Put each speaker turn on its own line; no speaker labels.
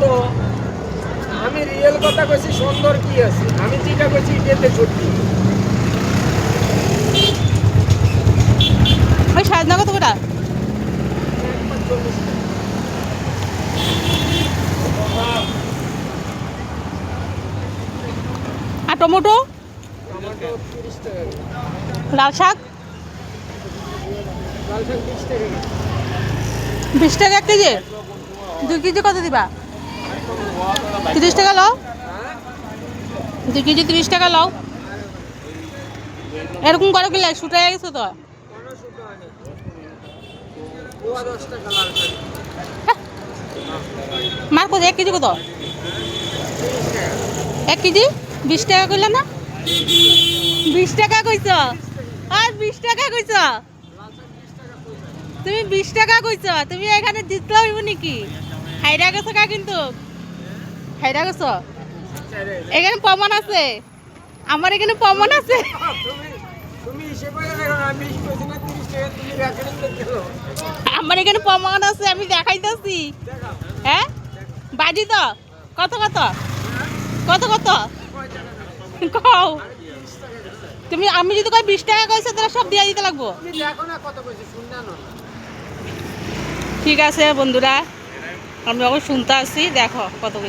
তো আমি রিয়েল কথা কইছি, সুন্দর কি আছে, আমি যেটা কইছি এটাতে সত্যি।
ওই সাজনা কত করে?
একবার 40 টাকা।
আর টমেটো,
টমেটো 30 টাকা করে।
লাল শাক
লাল শাক 20 টাকা করে।
20 টাকা 1 কেজি। 2 কেজি কত দিবা? 30 টাকা লও।
হ্যাঁ
2 কেজি 30 টাকা লও। এরকম করো কি লাগে, শুটাই গেছো তো।
1500 টাকা নেই। পোয়া 10 টাকা লাল শাক।
মার কত 1 কেজি কত?
30 টাকা।
1 কেজি 20 টাকা কইলা না? 20 টাকা কইছ। আর 20 টাকা কইছ।
লাল শাক 20 টাকা কইছে।
তুমি 20 টাকা কইছ। তুমি এখানে জিততে হইব নাকি? হাইরা গেছো কা কিন্তু। হাইরা গেছো। এখানে প্রমাণ আছে। আমার এখানে প্রমাণ আছে।
তুমি তুমি হিসেব করে দেখো না, আমি কইছি না 30 টাকা, তুমি রেকর্ডিং করতে দাও।
আমার এখানে প্রমাণ আছে, আমি দেখাইতেছি।
দেখাও।
হ্যাঁ বাজি তো কত কত কত কত
কয় টাকা?
কও।
আমি 30 টাকা দিছি।
তুমি আমি যদি কই 20 টাকা কইছো তাহলে সব দিয়ে দিতে লাগবো।
তুমি দেখো না কত কইছি, শুননা না।
ঠিক আছে বন্ধুরা, আমি অবশ্য শুনতে আসছি, দেখো কত কইছে।